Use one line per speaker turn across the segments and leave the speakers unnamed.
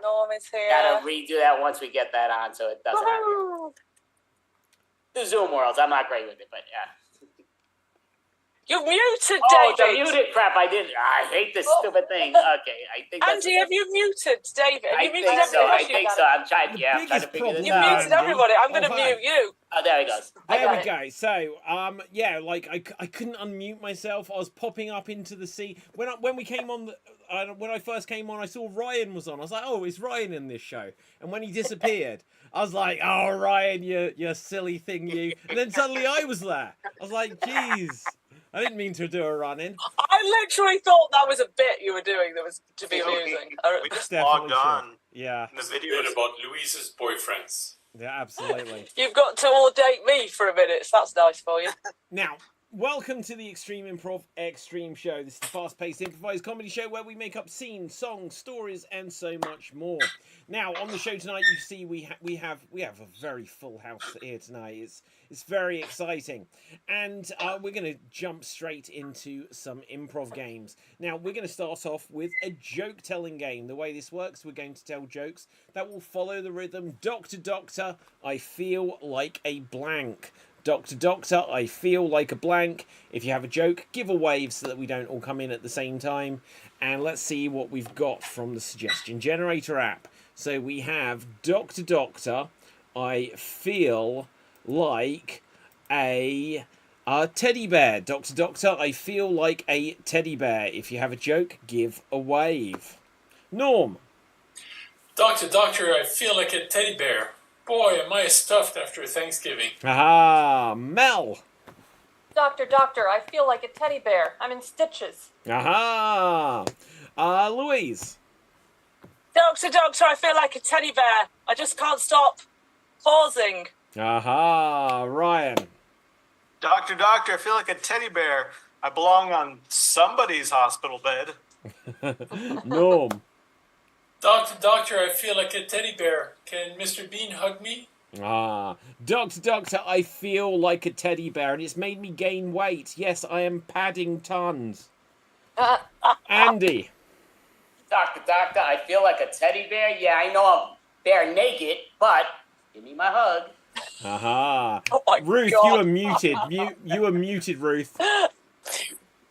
Norm is here.
Gotta redo that once we get that on, so it doesn't happen. The Zoom worlds, I'm not great with it, but yeah.
You've muted,
Oh,
David.
the muted crap! I hate this stupid thing. Okay, I think that's...
Andy, have you muted David? Have you muted
I
everybody?
think so. I'm trying to figure this
You've
out.
muted everybody. I'm going to mute you.
Oh, there he goes.
There we go. So, yeah, like I couldn't unmute myself. I was popping up into the sea when we came on. When I first came on, I saw Ryan was on. I was like, oh, is Ryan in this show? And when he disappeared, I was like, oh, Ryan, you silly thing, you. And then suddenly I was there. I was like, jeez. I didn't mean to do a run-in.
I literally thought that was a bit you were doing that was to be amusing.
We just logged on.
Yeah.
The video is
about Louise's boyfriends.
Yeah, absolutely.
You've got to audate me for a minute, so that's nice for you.
Now, welcome to the Extreme Improv Xstreamed show. This is the fast-paced improvised comedy show where we make up scenes, songs, stories, and so much more. Now, on the show tonight, you see we have a very full house here tonight. It's very exciting, and we're going to jump straight into some improv games. Now, we're going to start off with a joke-telling game. The way this works, we're going to tell jokes that will follow the rhythm. Doctor, Doctor, I feel like a blank. Doctor, Doctor, I feel like a blank. If you have a joke, give a wave so that we don't all come in at the same time. And let's see what we've got from the suggestion generator app. So we have Doctor, Doctor, I feel like a teddy bear. Doctor, Doctor, I feel like a teddy bear. If you have a joke, give a wave. Norm.
Doctor, Doctor, I feel like a teddy bear. Boy, am I stuffed after Thanksgiving.
Aha, Mel.
Doctor, Doctor, I feel like a teddy bear. I'm in stitches.
Aha. Louise.
Doctor, Doctor, I feel like a teddy bear. I just can't stop pausing.
Aha, Ryan.
Doctor, Doctor, I feel like a teddy bear. I belong on somebody's hospital bed.
Norm.
Doctor, Doctor, I feel like a teddy bear. Can Mr. Bean hug me?
Doctor, Doctor, I feel like a teddy bear and it's made me gain weight. Yes, I am padding tons. Andy.
Doctor, Doctor, I feel like a teddy bear. Yeah, I know I'm bare naked, but give me my hug.
Aha.
Oh my
Ruth,
God.
you are muted. You are muted, Ruth.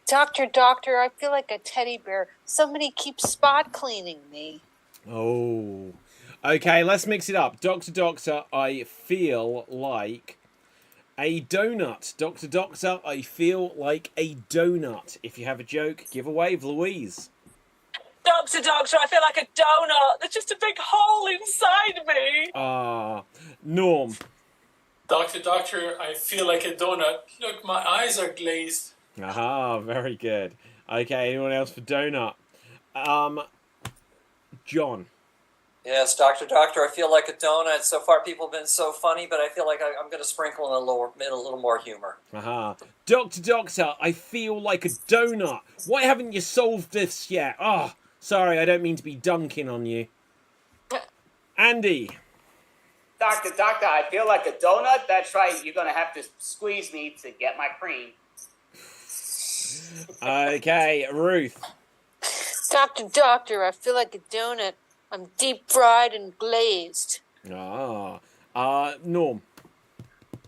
Doctor, Doctor, I feel like a teddy bear. Somebody keeps spot cleaning me.
Oh. Okay, let's mix it up. Doctor, Doctor, I feel like a donut. Doctor, Doctor, I feel like a donut. If you have a joke, give a wave. Louise.
Doctor, Doctor, I feel like a donut. There's just a big hole inside me.
Norm.
Doctor, Doctor, I feel like a donut. Look, my eyes are glazed.
Aha, very good. Okay, anyone else for donut? John.
Yes, Doctor, Doctor, I feel like a donut. So far, people have been so funny, but I feel like I'm going to sprinkle in a little more humor.
Aha. Doctor, Doctor, I feel like a donut. Why haven't you solved this yet? Sorry, I don't mean to be dunking on you. Andy.
Doctor, Doctor, I feel like a donut. That's right. You're going to have to squeeze me to get my cream.
Okay, Ruth.
Doctor, Doctor, I feel like a donut. I'm deep fried and glazed.
Norm.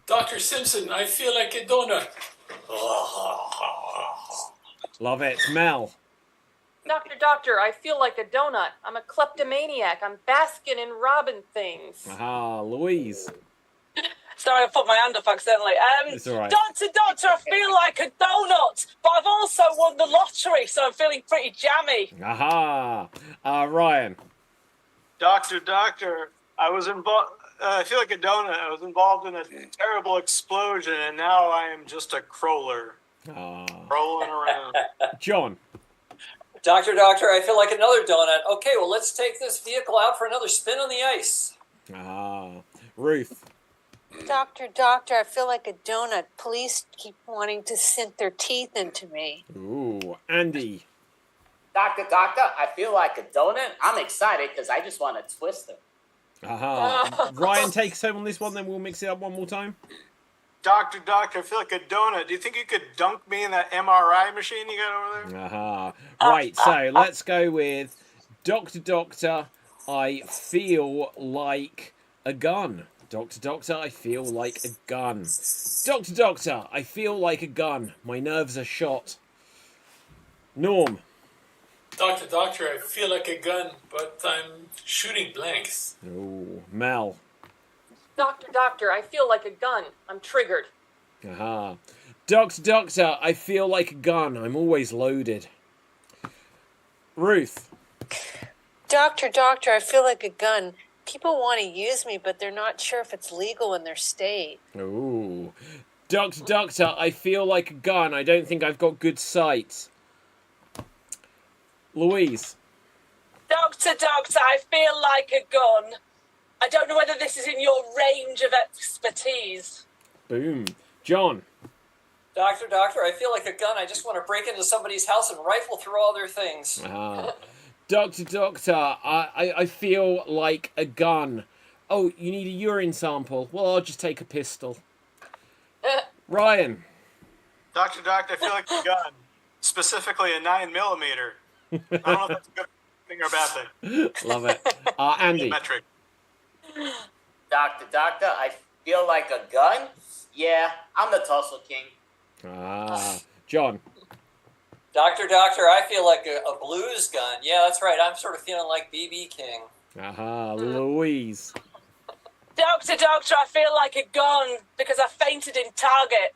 Dr. Simpson, I feel like a donut.
Love it. Mel.
Doctor, Doctor, I feel like a donut. I'm a kleptomaniac. I'm basking and robbing things.
Aha, Louise.
Sorry, I put my hand up accidentally.
It's all right.
Doctor, Doctor, I feel like a donut, but I've also won the lottery, so I'm feeling pretty jammy.
Aha. Ryan.
Doctor, Doctor, I feel like a donut. I was involved in a terrible explosion, and now I am just a crawler. Rolling around.
John.
Doctor, Doctor, I feel like another donut. Okay, well, let's take this vehicle out for another spin on the ice.
Ruth.
Doctor, Doctor, I feel like a donut. Police keep wanting to sink their teeth into me.
Ooh, Andy.
Doctor, Doctor, I feel like a donut. I'm excited because I just want to twist them.
Aha. Ryan takes home on this one, then we'll mix it up one more time.
Doctor, Doctor, I feel like a donut. Do you think you could dunk me in that MRI machine you got over there?
Aha. Right, so let's go with Doctor, Doctor, I feel like a gun. Doctor, doctor, I feel like a gun. Doctor, doctor, I feel like a gun. My nerves are shot. Norm.
Doctor, doctor, I feel like a gun, but I'm shooting blanks.
Oh, Mel.
Doctor, doctor, I feel like a gun. I'm triggered.
Aha. Doctor, doctor, I feel like a gun. I'm always loaded. Ruth.
Doctor, doctor, I feel like a gun. People want to use me, but they're not sure if it's legal in their state.
Ooh. Doctor, doctor, I feel like a gun. I don't think I've got good sight. Louise.
Doctor, doctor, I feel like a gun. I don't know whether this is in your range of expertise.
Boom. John.
Doctor, doctor, I feel like a gun. I just want to break into somebody's house and rifle through all their things.
Doctor, doctor, I feel like a gun. Oh, you need a urine sample? Well, I'll just take a pistol. Ryan.
Doctor, doctor, I feel like a gun. Specifically a 9mm. I don't know if that's a good thing or a bad thing.
Love it. Andy.
Metric.
Doctor, doctor, I feel like a gun? Yeah, I'm the Tussle King.
John.
Doctor, doctor, I feel like a blues gun. Yeah, that's right. I'm sort of feeling like B.B. King.
Louise.
Doctor, doctor, I feel like a gun because I fainted in Target.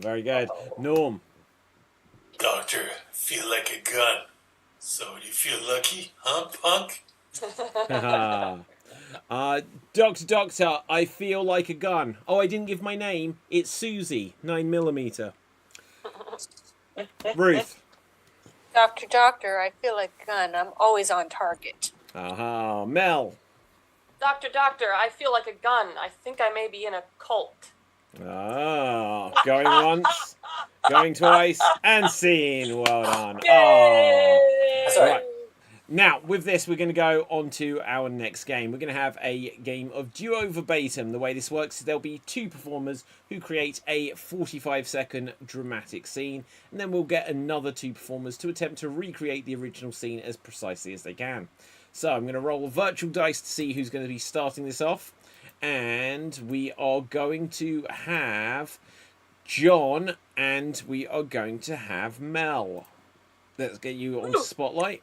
Very good. Norm.
Doctor, feel like a gun. So do you feel lucky, huh, punk?
Doctor, doctor, I feel like a gun. Oh, I didn't give my name. It's Susie, 9mm. Ruth.
Doctor, doctor, I feel like a gun. I'm always on target.
Mel.
Doctor, doctor, I feel like a gun. I think I may be in a cult.
Going once, going twice, and scene. Well done. Right. Now, with this, we're going to go on to our next game. We're going to have a game of duo verbatim. The way this works is there'll be two performers who create a 45-second dramatic scene, and then we'll get another two performers to attempt to recreate the original scene as precisely as they can. So I'm going to roll virtual dice to see who's going to be starting this off. And we are going to have John and we are going to have Mel. Let's get you on Spotlight.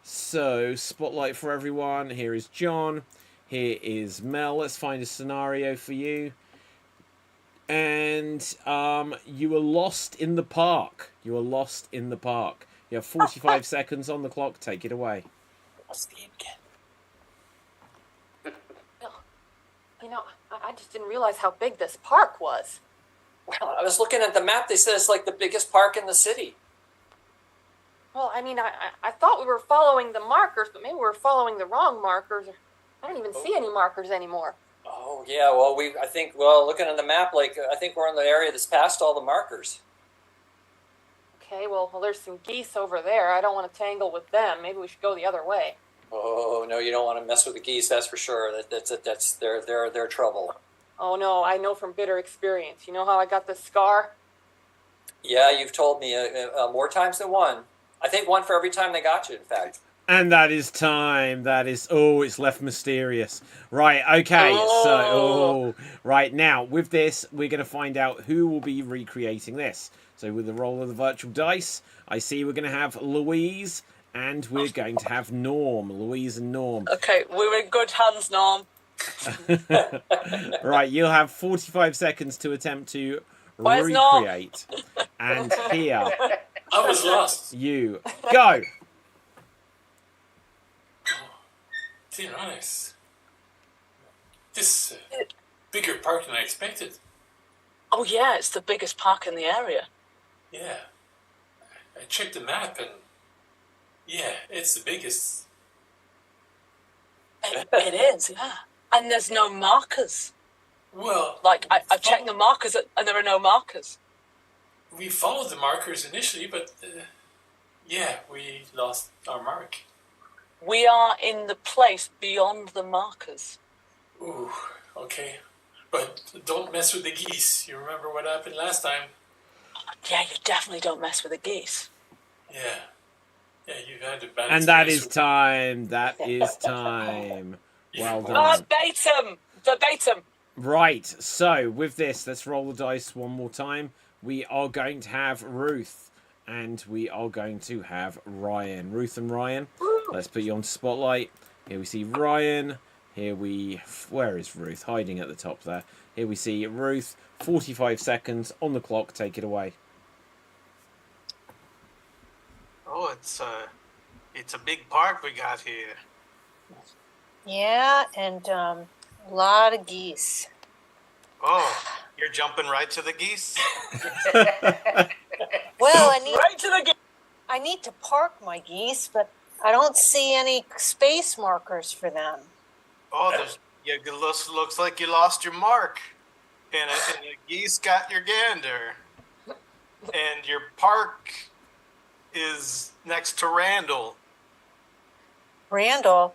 So, Spotlight for everyone. Here is John. Here is Mel. Let's find a scenario for you. And you were lost in the park. You are lost in the park. You have 45 seconds on the clock. Take it away.
Lost the game again.
You know, I just didn't realize how big this park was.
Well, I was looking at the map. They said it's like the biggest park in the city.
Well, I mean, I thought we were following the markers, but maybe we were following the wrong markers. I don't even see any markers anymore.
Oh, yeah, well, I think looking at the map, I think we're in the area that's past all the markers.
Okay, well, there's some geese over there. I don't want to tangle with them. Maybe we should go the other way.
Oh, no, you don't want to mess with the geese, that's for sure. That's their trouble.
Oh, no, I know from bitter experience. You know how I got this scar?
Yeah, you've told me more times than one. I think one for every time they got you, in fact.
And that is time. That is... Oh, it's left mysterious. Right, okay. Right, now, with this, we're going to find out who will be recreating this. So with the roll of the virtual dice, I see we're going to have Louise... And we're going to have Norm, Louise and Norm.
Okay, we're in good hands, Norm.
Right, you'll have 45 seconds to attempt to
Where's
recreate. Norm? And here,
I was lost.
You go.
Dear honest, this bigger park than I expected.
Oh yeah, it's the biggest park in the area.
Yeah, I checked the map and. Yeah, it's the biggest.
It is, yeah. And there's no markers.
Well...
I've checked the markers and there are no markers.
We followed the markers initially, but... yeah, we lost our mark.
We are in the place beyond the markers.
Ooh, okay. But don't mess with the geese. You remember what happened last time?
Yeah, you definitely don't mess with the geese.
Yeah. Yeah, you've had to balance.
And that is time. That is time. Well done.
Verbatim.
Right, so with this, let's roll the dice one more time. We are going to have Ruth, and we are going to have Ryan. Ruth and Ryan, let's put you on spotlight. Here we see Ryan. Where is Ruth? Hiding at the top there. Here we see Ruth. 45 seconds on the clock. Take it away.
Oh, it's a big park we got here.
Yeah, and a lot of geese.
Oh, you're jumping right to the geese?
Well,
Right to the game.
I need to park my geese, but I don't see any space markers for them.
Oh, looks like you lost your mark. And a geese got your gander. And your park is next to Randall.
Randall?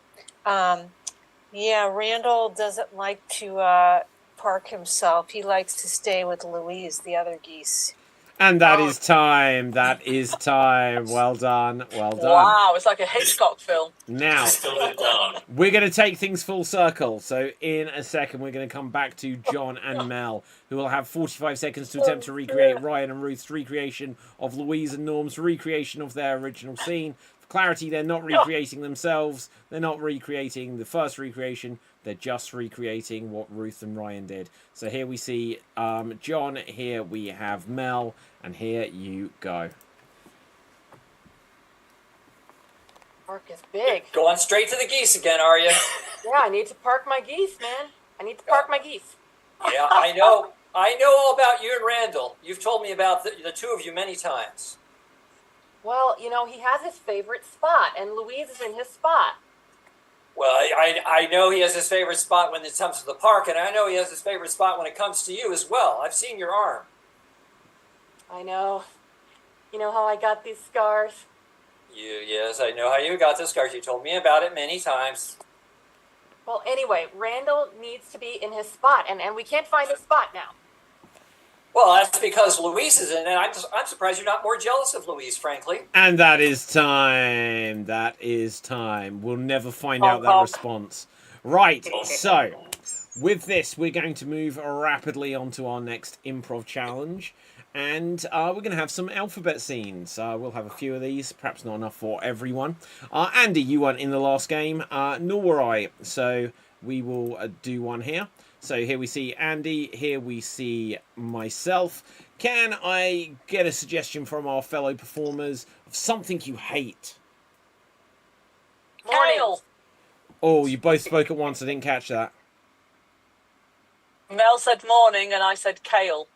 Yeah, Randall doesn't like to park himself. He likes to stay with Louise, the other geese.
And that is time. That is time. Well done. Well done.
Wow, it's like a Hitchcock film.
Now, we're going to take things full circle. So in a second, we're going to come back to John and Mel, who will have 45 seconds to attempt to recreate Ryan and Ruth's recreation of Louise and Norm's recreation of their original scene. For clarity, they're not recreating themselves. They're not recreating the first recreation. They're just recreating what Ruth and Ryan did. So here we see John, here we have Mel, and here you go.
Park is big.
Going straight to the geese again, are you?
Yeah, I need to park my geese, man. I need to park my geese.
Yeah, I know. I know all about you and Randall. You've told me about the two of you many times.
Well, you know, he has his favorite spot, and Louise is in his spot.
Well, I know he has his favorite spot when it comes to the park, and I know he has his favorite spot when it comes to you as well. I've seen your arm.
I know. You know how I got these scars?
Yes, I know how you got the scars. You told me about it many times.
Well, anyway, Randall needs to be in his spot, and we can't find his spot now.
Well, that's because Louise is in it, and I'm surprised you're not more jealous of Louise, frankly.
And that is time. That is time. We'll never find out that response. Right, so with this, we're going to move rapidly on to our next improv challenge. And we're going to have some alphabet scenes. We'll have a few of these, perhaps not enough for everyone. Andy, you weren't in the last game, nor were I. So we will do one here. So here we see Andy, here we see myself. Can I get a suggestion from our fellow performers of something you hate?
Kale.
Oh, you both spoke at once. I didn't catch that.
Mel said morning and I said kale.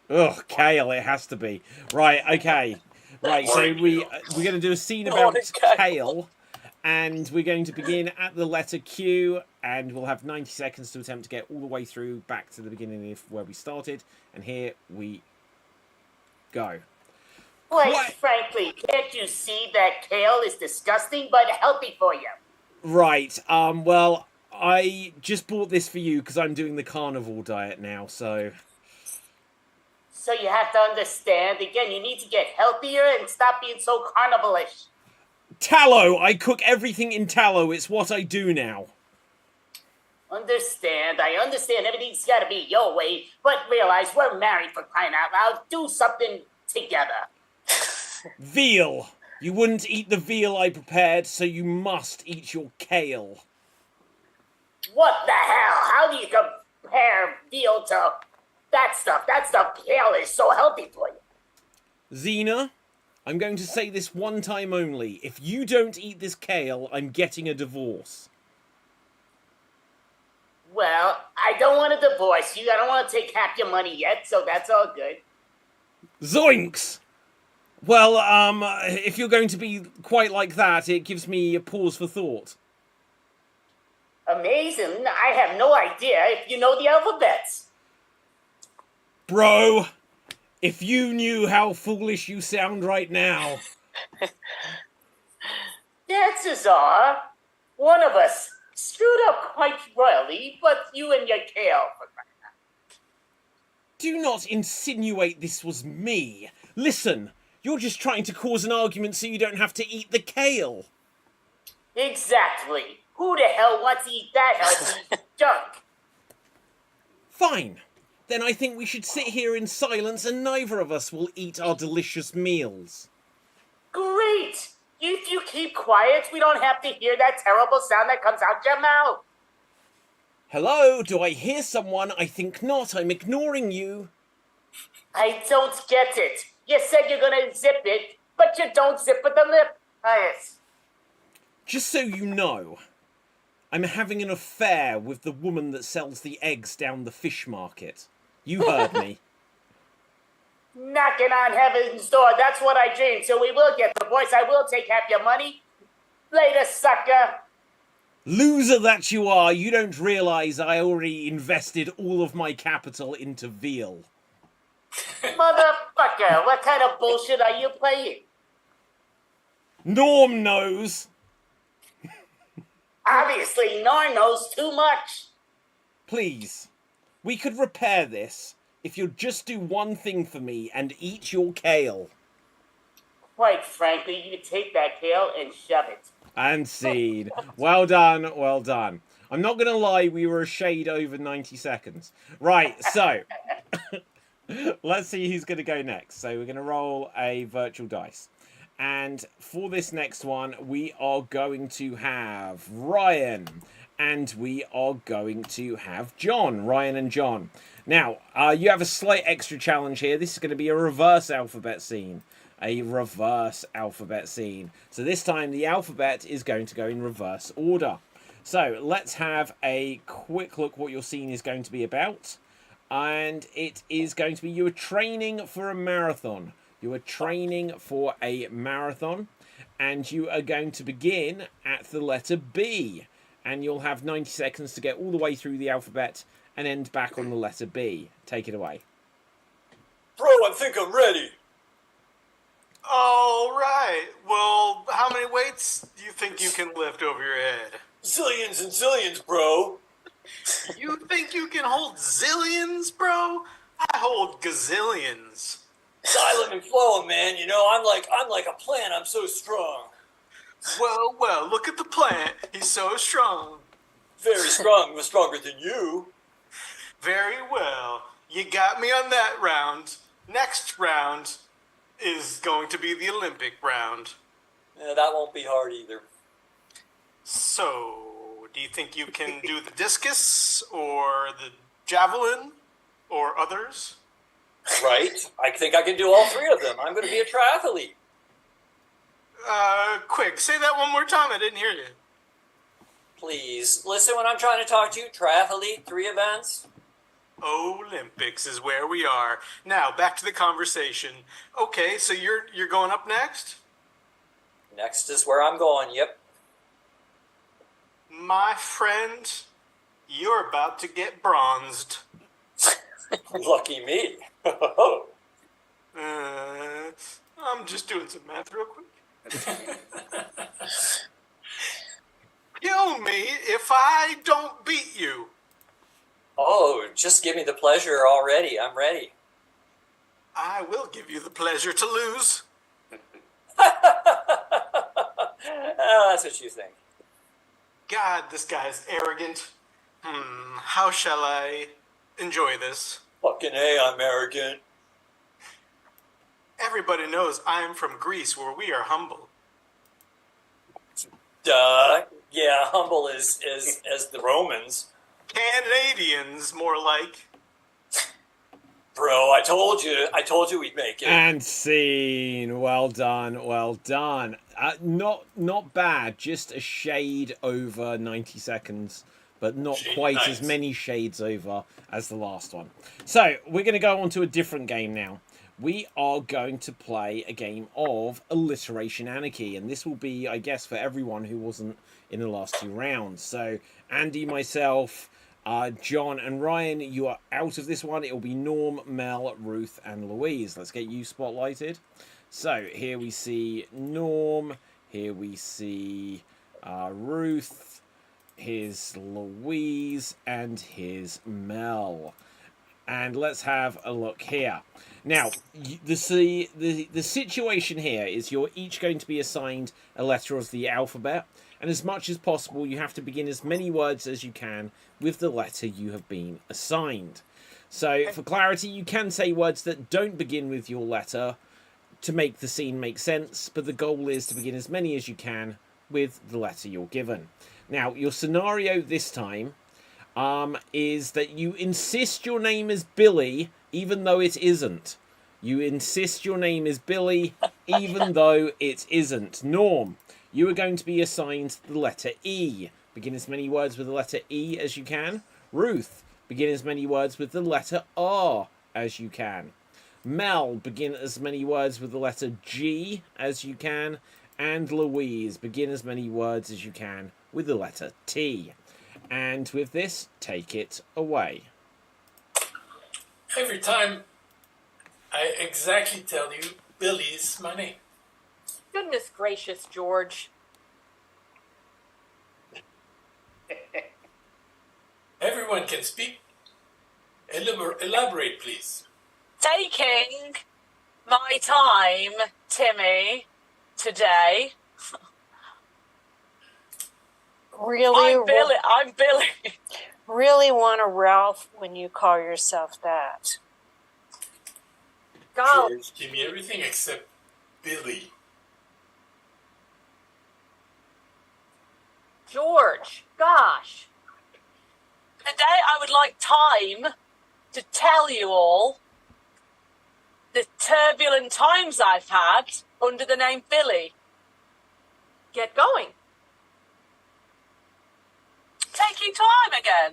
Ugh, kale, it has to be. Right, okay. Right, so we're going to do a scene about kale. And we're going to begin at the letter Q, and we'll have 90 seconds to attempt to get all the way through back to the beginning of where we started. And here we go.
Quite frankly, can't you see that kale is disgusting but healthy for you?
Right, well, I just bought this for you because I'm doing the carnivore diet now, so...
So you have to understand, again, you need to get healthier and stop being so carnivalish.
Tallow! I cook everything in tallow. It's what I do now.
I understand everything's got to be your way, but realize we're married for crying out loud. Do something together.
Veal. You wouldn't eat the veal I prepared, so you must eat your kale.
What the hell? How do you compare veal to that stuff? That stuff, kale, is so healthy for you.
Xena, I'm going to say this one time only. If you don't eat this kale, I'm getting a divorce.
Well, I don't want to divorce you. I don't want to take half your money yet, so that's all good.
Zoinks! Well, if you're going to be quite like that, it gives me a pause for thought.
Amazing. I have no idea if you know the alphabets.
Bro, if you knew how foolish you sound right now.
Chances are, one of us screwed up quite royally, but you and your kale.
Do not insinuate this was me. Listen, You're just trying to cause an argument so you don't have to eat the kale.
Exactly. Who the hell wants to eat that healthy junk?
Fine. Then I think we should sit here in silence and neither of us will eat our delicious meals.
Great! If you keep quiet, we don't have to hear that terrible sound that comes out your mouth.
Hello, do I hear someone? I think not. I'm ignoring you.
I don't get it. You said you're gonna zip it, but you don't zip with the lip. Yes.
Just so you know, I'm having an affair with the woman that sells the eggs down the fish market. You heard me.
Knocking on heaven's door, that's what I dream. So we will get the voice. I will take half your money. Later, sucker.
Loser that you are, you don't realise I already invested all of my capital into veal.
Motherfucker, what kind of bullshit are you playing?
Norm knows.
Obviously, Norm knows too much.
Please, we could repair this if you'll just do one thing for me and eat your kale.
Quite frankly, you take that kale and shove it.
And seed. Well done, well done. I'm not going to lie, we were a shade over 90 seconds. Right, so let's see who's going to go next. So we're going to roll a virtual dice. And for this next one, we are going to have Ryan. And we are going to have John. Ryan and John. Now, you have a slight extra challenge here. This is going to be a reverse alphabet scene. A reverse alphabet scene. So this time the alphabet is going to go in reverse order. So let's have a quick look what your scene is going to be about. And it is going to be you are training for a marathon. You are training for a marathon. And you are going to begin at the letter B. And you'll have 90 seconds to get all the way through the alphabet and end back on the letter B. Take it away.
Bro, I think I'm ready.
All right. Well, how many weights do you think you can lift over your head?
Zillions and zillions, bro.
You think you can hold zillions, bro? I hold gazillions.
Silent and flowing, man. You know, I'm like a plant. I'm so strong.
Well, look at the plant. He's so strong.
Very strong. We're stronger than you.
Very well. You got me on that round. Next round is going to be the Olympic round.
Yeah, that won't be hard either.
So, do you think you can do the discus or the javelin or others?
Right. I think I can do all three of them. I'm going to be a triathlete.
Quick, say that one more time. I didn't hear you.
Please, listen when I'm trying to talk to you. Triathlete, 3 events.
Olympics is where we are. Now, back to the conversation. Okay, so you're going up next?
Next is where I'm going, yep.
My friend, you're about to get bronzed.
Lucky me.
I'm just doing some math real quick. Kill me if I don't beat you.
Oh, just give me the pleasure already. I'm ready.
I will give you the pleasure to lose.
Oh, that's what you think.
God, this guy's arrogant. How shall I enjoy this?
Fucking A, I'm arrogant.
Everybody knows I'm from Greece, where we are humble.
Duh. Yeah, humble as the Romans.
Canadians, more like.
Bro, I told you we'd make it.
And scene. Well done, well done. Not bad, just a shade over 90 seconds, but not quite as many shades over as the last one. So, we're going to go on to a different game now. We are going to play a game of Alliteration Anarchy, and this will be, I guess, for everyone who wasn't in the last 2 rounds. So, Andy, myself, John and Ryan, you are out of this one. It will be Norm, Mel, Ruth and Louise. Let's get you spotlighted. So here we see Norm, here we see Ruth, here's Louise and here's Mel. And let's have a look here. Now, the situation here is you're each going to be assigned a letter of the alphabet, and as much as possible, you have to begin as many words as you can with the letter you have been assigned. So, for clarity, you can say words that don't begin with your letter to make the scene make sense, but the goal is to begin as many as you can with the letter you're given. Now, your scenario this time is that you insist your name is Billy, even though it isn't. You insist your name is Billy, even though it isn't. Norm, you are going to be assigned the letter E. Begin as many words with the letter E as you can. Ruth, begin as many words with the letter R as you can. Mel, begin as many words with the letter G as you can. And Louise, begin as many words as you can with the letter T. And with this, take it away.
Every time I exactly tell you Billy's my name.
Goodness gracious, George.
Everyone can speak. Elaborate, please.
Taking my time, Timmy, today.
Really,
I'm Billy.
really want a Ralph when you call yourself that.
Golly.
George, give me everything except Billy.
George, gosh.
Today I would like time to tell you all the turbulent times I've had under the name Billy.
Get going.
Taking time again.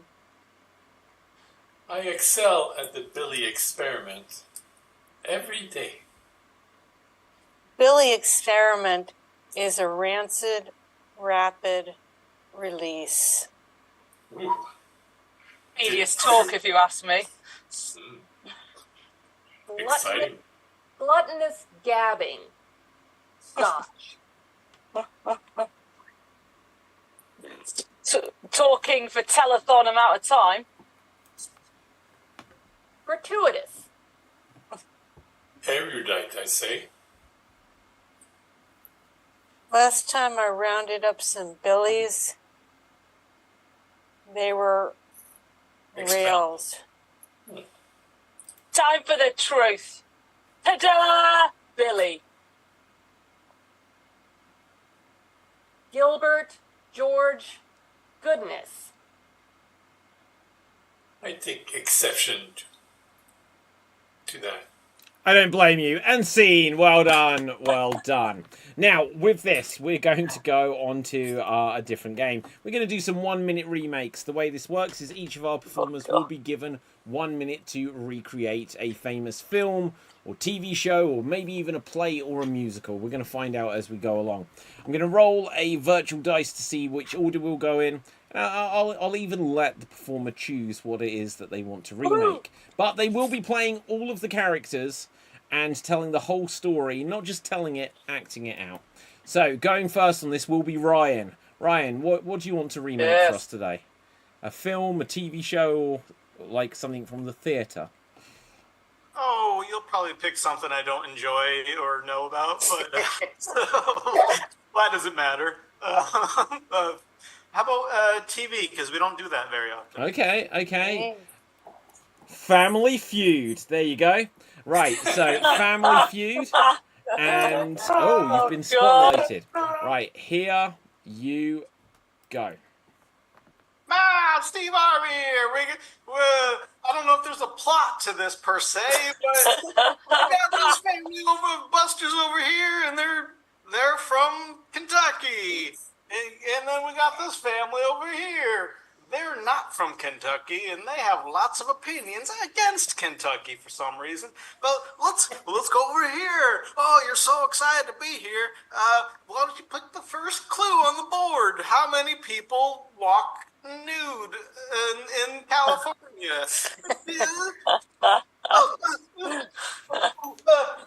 I excel at the Billy experiment every day.
Billy Experiment is a rancid, rapid release.
Ooh.
Tedious talk, if you ask me.
Exciting.
Gluttonous gabbing. Gosh.
Talking for telethon amount of time.
Gratuitous.
Erudite, I say.
Last time I rounded up some Billies, they were rails.
Time for the truth. Ta-da! Billy.
Gilbert, George, goodness.
I take exception to that.
I don't blame you. And scene. Well done. Well done. Now, with this, we're going to go on to a different game. We're going to do some 1-minute remakes. The way this works is each of our performers will be given 1 minute to recreate a famous film or TV show or maybe even a play or a musical. We're going to find out as we go along. I'm going to roll a virtual dice to see which order we'll go in. I'll even let the performer choose what it is that they want to remake. But they will be playing all of the characters and telling the whole story, not just telling it, acting it out. So, going first on this will be Ryan. Ryan, what do you want to remake for us today? A film, a TV show, or like something from the theatre?
Oh, you'll probably pick something I don't enjoy or know about, but why does it matter? How about TV? Because we don't do that very often.
Okay. Family Feud. There you go. Right, so Family Feud. And, you've been spotlighted. Right, here you go.
Steve Harvey here. I don't know if there's a plot to this per se, but we got this family of busters over here, and they're from Kentucky. And then we got this family over here. They're not from Kentucky, and they have lots of opinions against Kentucky for some reason. But let's go over here. Oh, you're so excited to be here. Why don't you put the first clue on the board? How many people walk nude in California?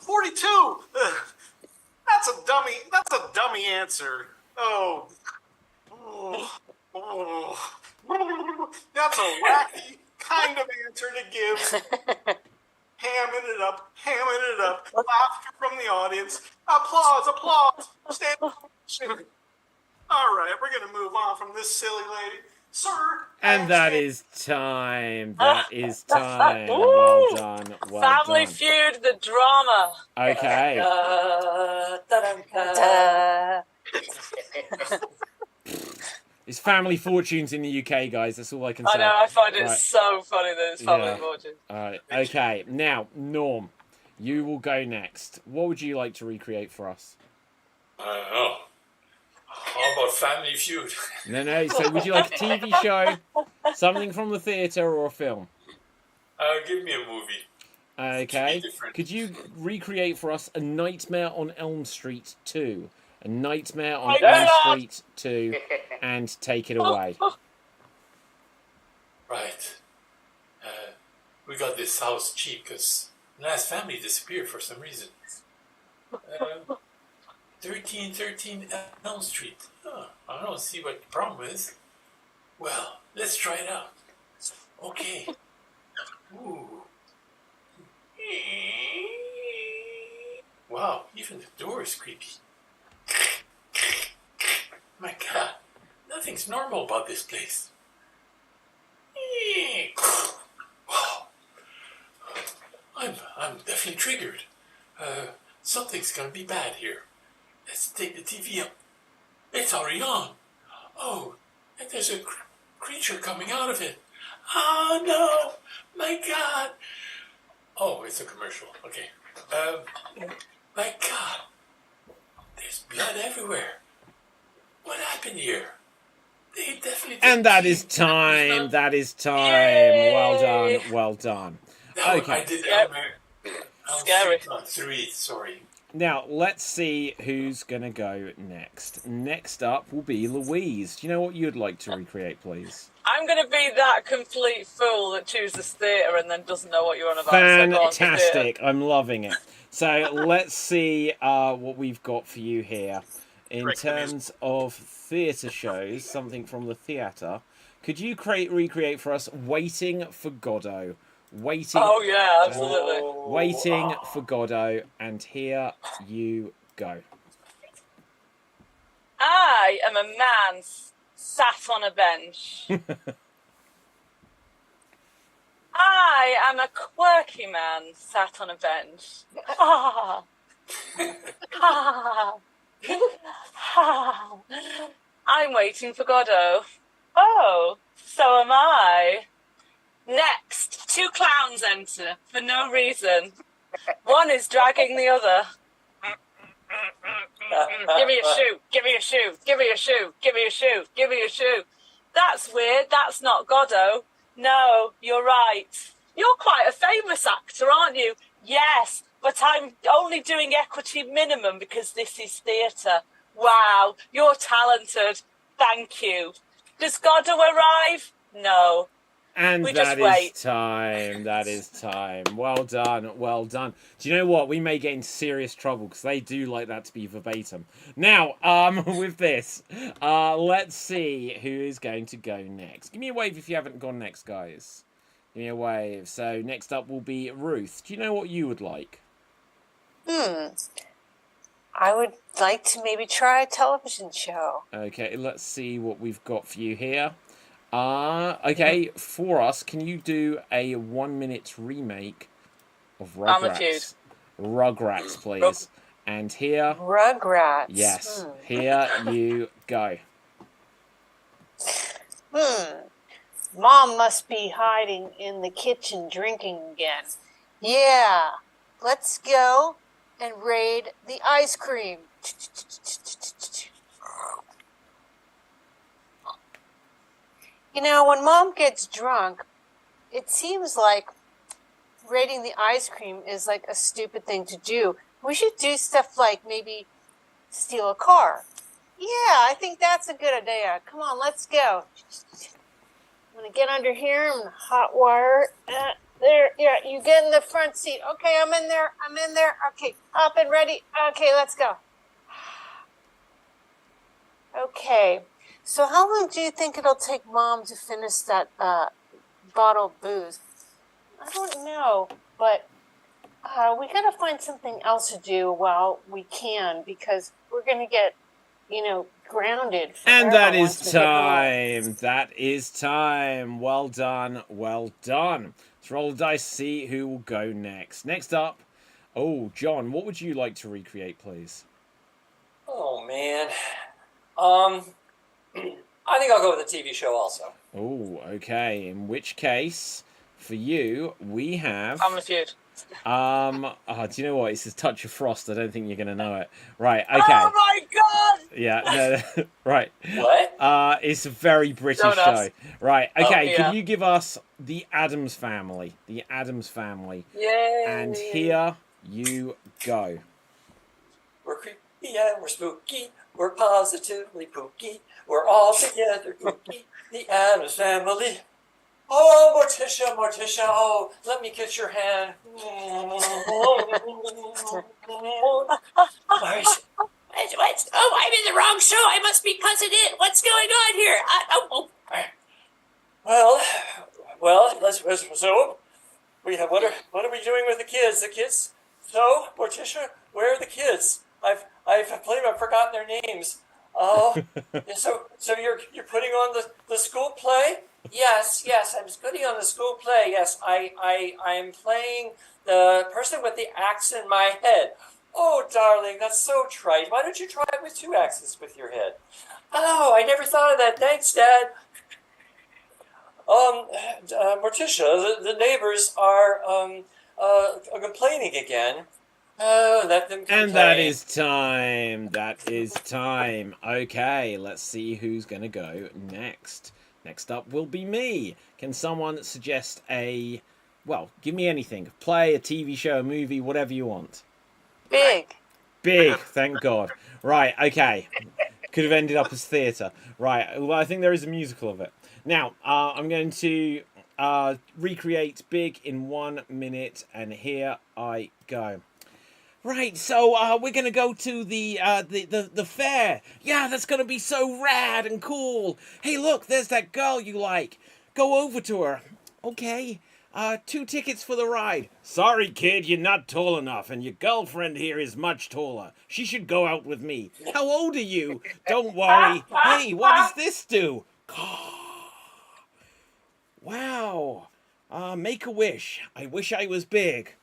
42. That's a dummy answer. Oh. That's a wacky kind of answer to give. Hamming it up, laughter from the audience, applause, stand. All right, we're going to move on from this silly lady. Sir.
And that is time. That is time. Well done. Well
Family
done.
Feud, the drama.
Okay. It's Family Fortunes in the UK, guys. That's all I can say.
I know, I find it
Right.
so funny that it's Family
Yeah.
Fortunes.
All right. Okay. Now, Norm, you will go next. What would you like to recreate for us?
I don't know. How about Family Feud?
No. So, would you like a TV show, something from the theatre, or a film?
Give me a movie.
Okay.
Different.
Could you recreate for us A Nightmare on Elm Street 2? A Nightmare on Elm Street 2, and take it away.
Right. We got this house cheap because last family disappeared for some reason. 1313 Elm Street. Huh, I don't see what the problem is. Well, let's try it out. Okay. Ooh. Wow, even the door is creepy. My God, nothing's normal about this place. Wow. I'm definitely triggered. Something's gonna be bad here. Let's take the TV up. It's already on. Oh, and there's a creature coming out of it. Oh no, my God. Oh, it's a commercial. Okay. My God, there's blood everywhere. What happened here? They definitely.
And that is time. That is time. Well done.
No,
Okay.
I did.
Scary.
3. Sorry.
Now, let's see who's going to go next. Next up will be Louise. Do you know what you'd like to recreate, please?
I'm going to be that complete fool that chooses theatre and then doesn't know what you're on about. So go on to theatre.
Fantastic. I'm loving it. So let's see what we've got for you here. In terms of theatre shows, something from the theatre, could you recreate for us Waiting for Godot?
Oh, yeah, absolutely.
Waiting for Godot, and here you go.
I am a man sat on a bench. I am a quirky man sat on a bench. I'm waiting for Godot. Oh, so am I. Next, 2 clowns enter for no reason. One is dragging the other. Give me a shoe, give me a shoe, give me a shoe, give me a shoe, give me a shoe. That's weird, that's not Godot. No, you're right. You're quite a famous actor, aren't you? Yes, but I'm only doing equity minimum because this is theatre. Wow, you're talented. Thank you. Does Godot arrive? No.
And
We
that
just wait.
is time. That is time. Well done. Well done. Do you know what? We may get into serious trouble because they do like that to be verbatim. Now, with this, let's see who is going to go next. Give me a wave if you haven't gone next, guys. Give me a wave. So next up will be Ruth. Do you know what you would like?
I would like to maybe try a television show.
Okay, let's see what we've got for you here. Okay, for us, can you do a 1-minute remake of Rugrats? Rugrats, please. And here...
Rugrats.
Yes, here you go.
Mom must be hiding in the kitchen drinking again. Yeah, let's go and raid the ice cream. You know, when Mom gets drunk, it seems like raiding the ice cream is like a stupid thing to do. We should do stuff like maybe steal a car. Yeah, I think that's a good idea. Come on, let's go. I'm going to get under here. I'm going to hot wire. There, yeah, you get in the front seat. Okay, I'm in there. Okay, up and ready. Okay, let's go. Okay. So how long do you think it'll take Mom to finish that bottled booze. I don't know, but we gotta find something else to do while we can, because we're gonna get, grounded forever.
And that
once
is
we get home.
time. That is time. Well done. Well done. Let's roll the dice, see who will go next. Next up, John, what would you like to recreate, please?
Oh, man. I think I'll go with the TV show also.
Oh, okay. In which case, for you, we have...
Family Feud.
do you know what? It's a touch of frost. I don't think you're going to know it. Right, okay.
Oh my god!
Yeah, no, right.
What?
It's a very British
Donuts.
show. Right, okay.
yeah.
Can you give us the Addams Family? The Addams Family.
Yay!
And here you go.
We're creepy and we're spooky. We're positively pooky. We're all together pooky. The Addams Family. Oh, Morticia, Morticia, oh, let me kiss your hand.
What? Oh, I'm in the wrong show. I must be cousin in. What's going on here?
Well, so we have what are we doing with the kids? The kids? So, Morticia, where are the kids? I've believe I've forgotten their names. Oh, so you're putting on the school play? Yes, I'm putting on the school play. Yes, I'm playing the person with the axe in my head. Oh, darling, that's so trite. Why don't you try it with 2 axes with your head? Oh, I never thought of that. Thanks, Dad. Morticia, the neighbors are complaining again. Oh, let them complain.
And that is time. That is time. Okay, let's see who's going to go next. Next up will be me. Can someone suggest give me anything. Play, a TV show, a movie, whatever you want. Big, thank God. Right, okay. Could have ended up as theatre. Right, well, I think there is a musical of it. Now, I'm going to recreate Big in 1 minute, and here I go. Right, so we're gonna go to the fair. Yeah, that's gonna be so rad and cool. Hey, look, there's that girl you like. Go over to her. Okay. 2 tickets for the ride. Sorry, kid, you're not tall enough, and your girlfriend here is much taller. She should go out with me. How old are you? Don't worry. Hey, what does this do? Wow. Make a wish. I wish I was big.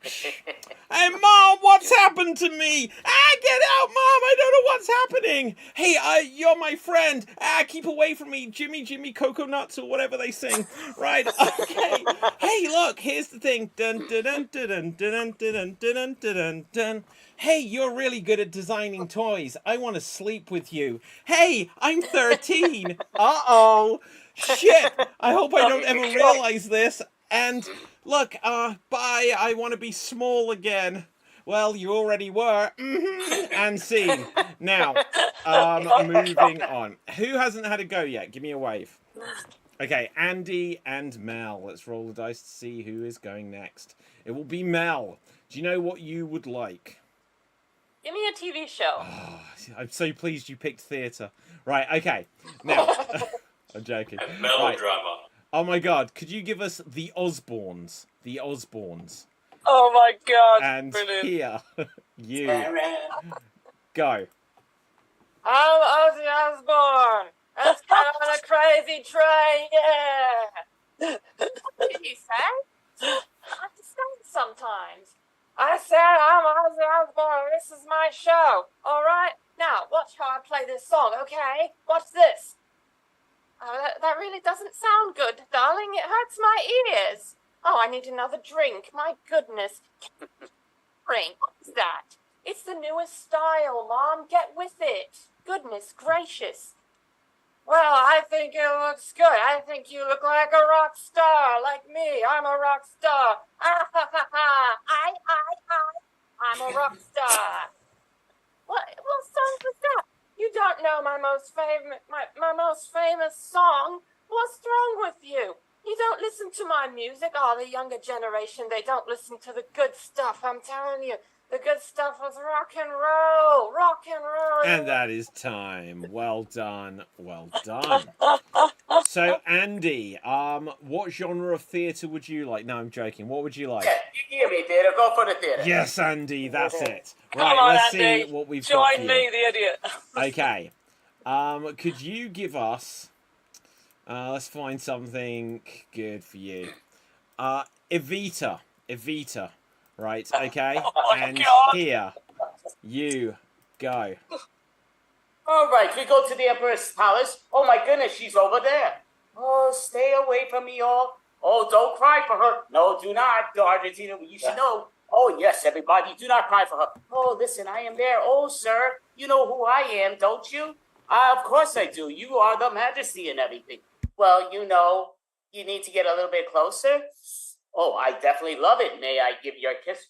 Hey, Mom, what's happened to me? Get out, Mom, I don't know what's happening. Hey, you're my friend. Keep away from me, Jimmy Cocoa Nuts, or whatever they sing. Right, okay. Hey, look, here's the thing. Dun, dun, dun, dun, dun, dun, dun, dun, dun. Hey, you're really good at designing toys. I want to sleep with you. Hey, I'm 13. Uh-oh. Shit, I hope I don't ever realize this. And... look, bye, I want to be small again. Well, you already were. And scene. Now, moving on. Who hasn't had a go yet? Give me a wave. Okay, Andy and Mel. Let's roll the dice to see who is going next. It will be Mel. Do you know what you would like?
Give me a TV show.
Oh, I'm so pleased you picked theatre. Right, okay. Now, I'm joking.
And melodrama.
Right. Oh my God, could you give us the Osbournes? The Osbournes.
Oh my god.
And
Brilliant.
here, you go.
I'm Ozzy Osbourne. Let's get on a crazy train, yeah. What did you say? I have to say sometimes. I said I'm Ozzy Osbourne. This is my show. All right? Now, watch how I play this song, okay? Watch this. Oh, that really doesn't sound good, darling. It hurts my ears. Oh, I need another drink. My goodness. Drink. What's that? It's the newest style, Mom. Get with it. Goodness gracious. Well, I think it looks good. I think you look like a rock star, like me. I'm a rock star. Ah, ha, ha, ha. I'm a rock star. What song was that? You don't know my most famous song. What's wrong with you? You don't listen to my music. Oh, the younger generation, they don't listen to the good stuff. I'm telling you, The good stuff was rock and roll. Rock and roll.
And that is time. Well done. Well done. So, Andy, what genre of theatre would you like? No, I'm joking. What would you like?
Yeah, you give me theater. Go for the theater.
Yes, Andy, that's it.
Come
Right,
on,
let's
Andy.
see what we've got
Join
for
me,
you.
the idiot.
Okay. Could you give us... let's find something good for you. Evita. Right, okay?
Oh,
and
God.
here you go.
All right, we go to the Emperor's Palace. Oh my goodness, she's over there. Oh, stay away from me, all. Oh, don't cry for her. No, do not, Argentina. You should know. Oh, yes, everybody, do not cry for her. Oh, listen, I am there. Oh, sir, you know who I am, don't you? Of course I do. You are the Majesty and everything. Well, you know, you need to get a little bit closer. Oh, I definitely love it. May I give you a kiss?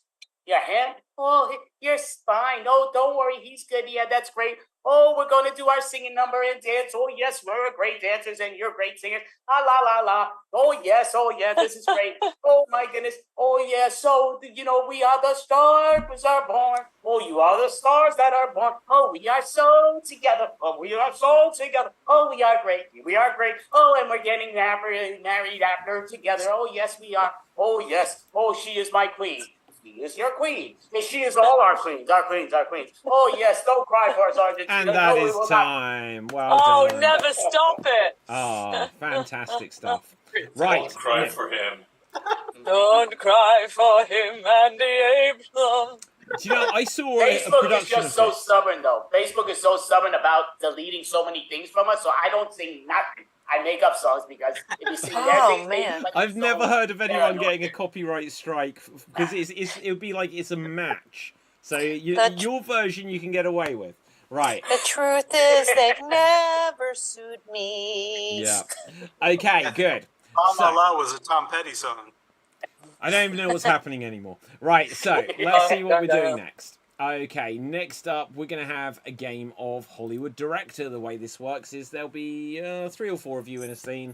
Your hand? Oh, your spine. Oh, don't worry. He's good. Yeah, that's great. Oh, we're going to do our singing number and dance. Oh, yes, we're great dancers and you're great singers. La, la, la, la. Oh, yes. Oh, yeah, this is great. Oh, my goodness. Oh, yeah. So, you know, we are the stars are born. Oh, you are the stars that are born. Oh, we are so together. Oh, we are so together. Oh, we are great. We are great. Oh, and we're getting married after together. Oh, yes, we are. Oh, yes. Oh, she is my queen. She is your queen. And she is all our queens. Our queens. Oh, yes. Don't cry for us, Argentina.
And that
No, we
is
will not.
time. Well
Oh,
done.
never stop it.
Oh, fantastic stuff. Right.
Don't cry for him.
Don't cry for him, Andy Abrams.
Do you know, I saw a
Facebook is
production
just
of
so
this.
stubborn, though. Facebook is so stubborn about deleting so many things from us, so I don't sing nothing. I make up songs because if you sing everything,
man.
like,
I've
so
never heard of anyone
paranoid.
getting a copyright strike because it would be like it's a match. So your version you can get away with. Right.
The truth is they've never sued me.
Yeah. Okay, good.
All
So-
La La was a Tom Petty song.
I don't even know what's happening anymore. Right, so let's see what we're doing next. Okay, next up, we're going to have a game of Hollywood Director. The way this works is there'll be 3 or 4 of you in a scene,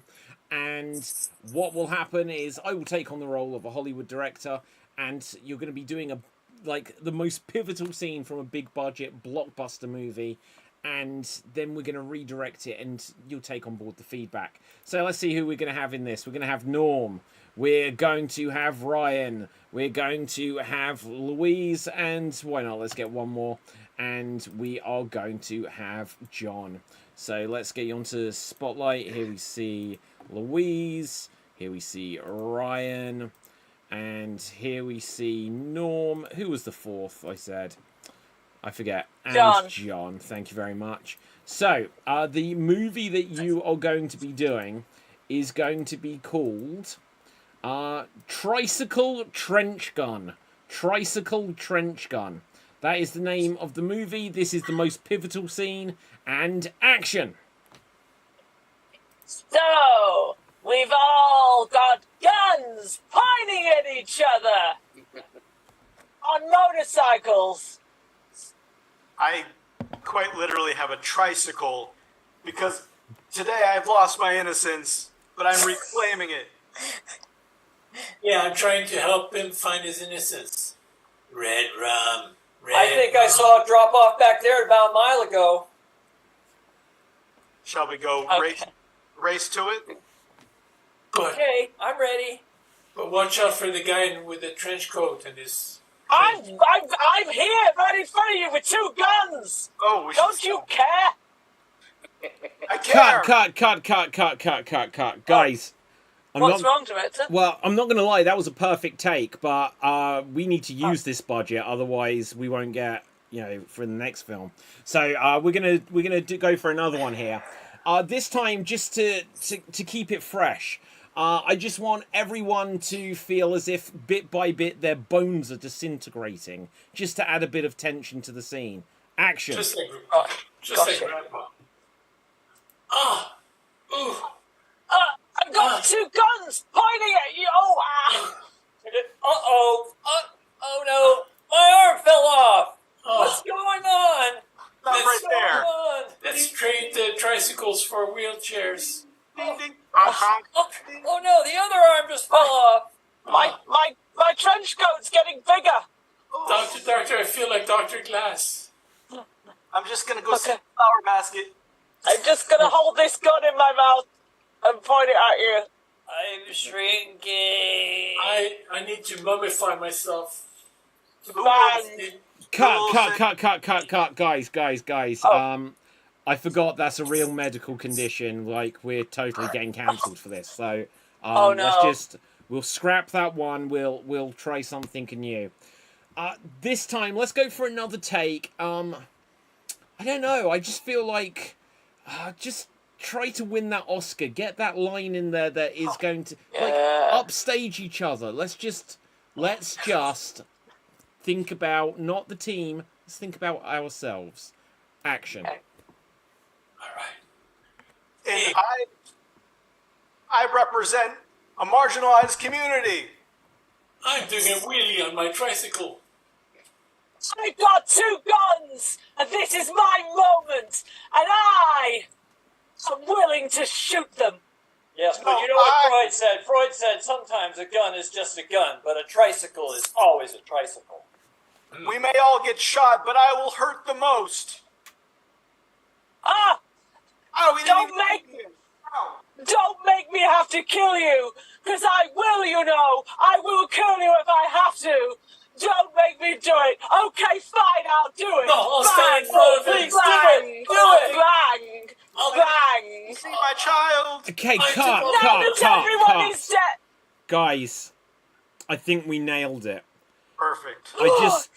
and what will happen is I will take on the role of a Hollywood Director, and you're going to be doing the most pivotal scene from a big budget blockbuster movie, and then we're going to redirect it, and you'll take on board the feedback. So let's see who we're going to have in this. We're going to have Norm. We're going to have Ryan. We're going to have Louise. And why not? Let's get one more. And we are going to have John. So let's get you onto Spotlight. Here we see Louise. Here we see Ryan. And here we see Norm. Who was the 4th, I said? I forget. And John. Thank you very much. So, the movie that you are going to be doing is going to be called Tricycle Trench Gun. Tricycle Trench Gun. That is the name of the movie. This is the most pivotal scene. And action!
So, we've all got guns pointing at each other on motorcycles.
I quite literally have a tricycle because today I've lost my innocence, but I'm reclaiming it.
Yeah, I'm trying to help him find his innocence. Red rum.
I think I saw it drop off back there about a mile ago.
Shall we go race to it?
But,
Okay, I'm ready.
but watch out for the guy with the trench coat and his...
I'm here, right in front of you with 2 guns.
Oh, we should
Don't you care?
I care.
Cut. Guys.
What's wrong, Director?
Well, I'm not going to lie, that was a perfect take, but we need to use this budget, otherwise we won't get, for the next film. So we're gonna go for another one here. This time, just to keep it fresh, I just want everyone to feel as if bit by bit their bones are disintegrating, just to add a bit of tension to the scene. Action.
Just like
Gotcha.
Grandpa. Ah! Ooh!
I've got 2 guns pointing at you. Oh,
Uh-oh. Oh no. My arm fell off.
Oh,
What's going on?
Not right
What's
there.
going on?
let's trade the tricycles for wheelchairs.
Ding, ding. Honk, honk.
Oh no, the other arm just fell off.
my trench coat's getting bigger.
Doctor, I feel like Dr. Glass.
I'm just gonna go sit in the flower basket.
I'm just gonna hold this gun in my mouth and point it at you.
I'm shrinking.
I need to mummify myself.
Bang.
Cut, guys.
Oh.
I forgot that's a real medical condition. Like, we're totally getting cancelled for this. So,
Oh, no.
we'll scrap that one. We'll try something new. This time, let's go for another take. I don't know. I just feel like, just try to win that Oscar. Get that line in there that is going to upstage each other. Let's just think about not the team. Let's think about ourselves. Action.
Okay.
All right.
And I represent a marginalized community.
I'm doing a wheelie on my tricycle.
I've got 2 guns, and this is my moment, and I am willing to shoot them.
Yes, but you know what Freud said? Freud said sometimes a gun is just a gun, but a tricycle is always a tricycle.
We may all get shot, but I will hurt the most.
Ah! Don't make me have to kill you, because I will, you know. I will kill you if I have to. Don't make me do it. Okay, fine, I'll do it.
No, I'll stand in front of it.
Bang!
Do it.
Bang! Bang!
See my child.
Okay,
Now that everyone is dead.
Guys, I think we nailed it.
Perfect.
I just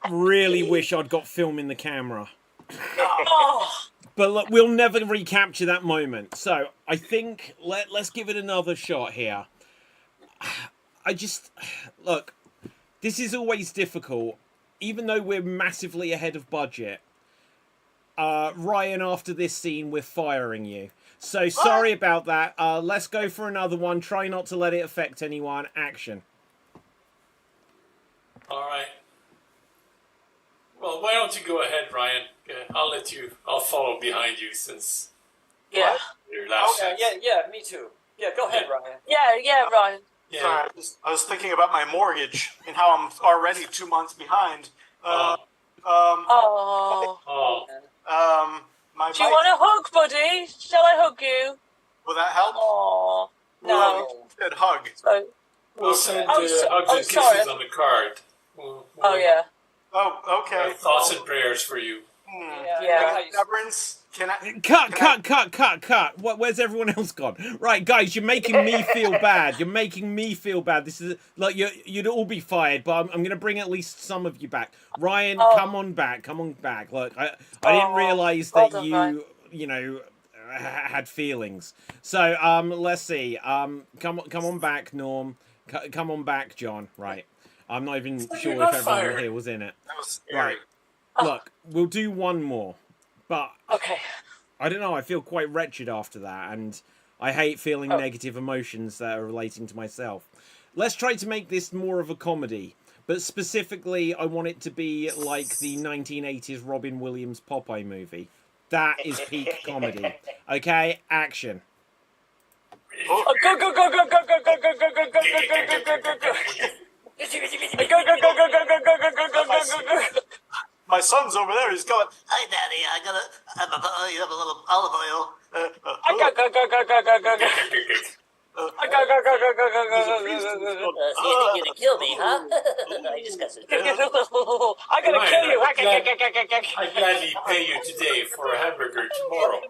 really wish I'd got film in the camera.
Oh.
But look, we'll never recapture that moment. So I think let's give it another shot here. Look, this is always difficult, even though we're massively ahead of budget. Ryan, after this scene, we're firing you. So sorry about that. Let's go for another one. Try not to let it affect anyone. Action.
All right. Well, why don't you go ahead, Ryan? I'll follow behind you since
Yeah.
your last
Okay,
chance.
yeah, me too. Yeah, go ahead, Ryan.
Yeah, Ryan.
Yeah.
Sorry, I was thinking about my mortgage and how I'm already 2 months behind.
Oh.
My
Do you want a hug, buddy? Shall I hug you?
Will that help?
Oh. No.
Good hug.
So,
We'll send
Oh,
hugs and kisses
sorry.
on the card.
oh, yeah.
Oh, okay.
Thoughts and prayers for you.
Yeah.
Severance. Can I?
Cut. Where's everyone else gone? Right, guys, you're making me feel bad. You're making me feel bad. This is like you'd all be fired, but I'm gonna bring at least some of you back. Ryan, come on back. Look, I didn't realise that you know had feelings. So let's see. Come on back, Norm. Come on back, John. Right. I'm not even sure if everyone here was in it.
That was scary.
Right. Look, we'll do one more. But
Okay.
I don't know, I feel quite wretched after that, and I hate feeling negative emotions that are relating to myself. Let's try to make this more of a comedy, but specifically I want it to be like the 1980s Robin Williams Popeye movie. That is peak comedy. Okay, action.
My son's over there. He's going, "Hi, Daddy. I have a little olive oil."
So you think you're gonna kill me, huh? I just got some.
I'm gonna kill you.
I gladly pay you today for a hamburger tomorrow.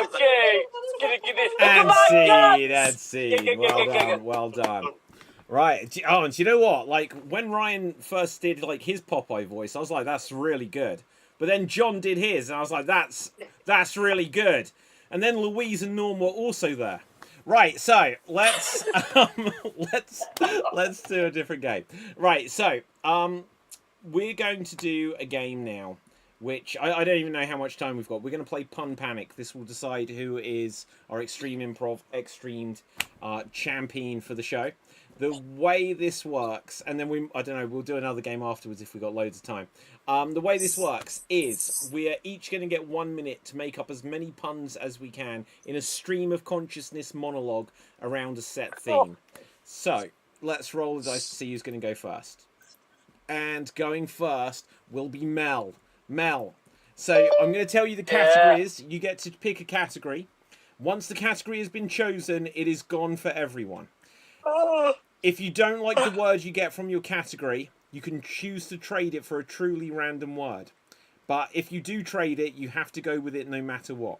Okay.
And see. Well done. Right. Oh, and do you know what? Like, when Ryan first did, like, his Popeye voice, I was like, that's really good. But then John did his, and I was like, that's really good. And then Louise and Norm were also there. Right, so, let's do a different game. Right, so, we're going to do a game now, which I don't even know how much time we've got. We're going to play Pun Panic. This will decide who is our Extreme Improv Xstreamed champion for the show. The way this works, and then we'll do another game afterwards if we've got loads of time. The way this works is we are each going to get 1 minute to make up as many puns as we can in a stream of consciousness monologue around a set theme. So, let's roll the dice to see who's going to go first. and going first will be Mel. Mel. So I'm going to tell you the categories. You get to pick a category. Once the category has been chosen, it is gone for everyone. If you don't like the word you get from your category, you can choose to trade it for a truly random word. But if you do trade it, you have to go with it no matter what.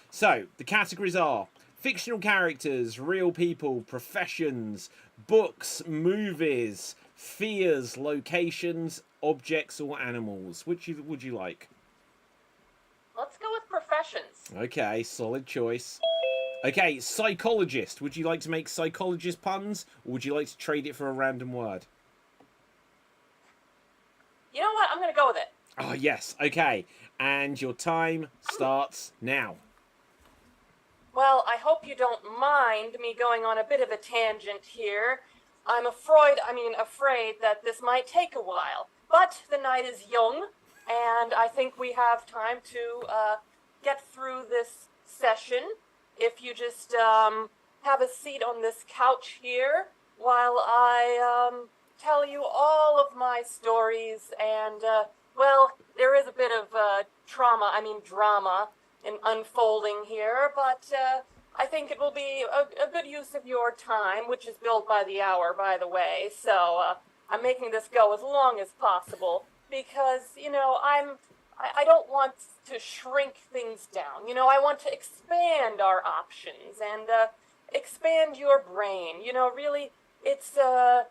So, the categories are fictional characters, real people, professions, books, movies, fears, locations, objects, or animals. Which would you like?
Let's go with professions.
Okay, solid choice. Okay, psychologist. Would you like to make psychologist puns, or would you like to trade it for a random word?
You know what? I'm going to go with it.
Oh, yes. Okay. And your time starts now.
Well, I hope you don't mind me going on a bit of a tangent here. I'm afraid that this might take a while. But the night is young, and I think we have time to get through this session. If you just have a seat on this couch here while I tell you all of my stories and, well, there is a bit of drama in unfolding here, but I think it will be a good use of your time, which is billed by the hour, by the way, so I'm making this go as long as possible because, you know, I don't want to shrink things down. You know, I want to expand our options and expand your brain. You know, really, it's a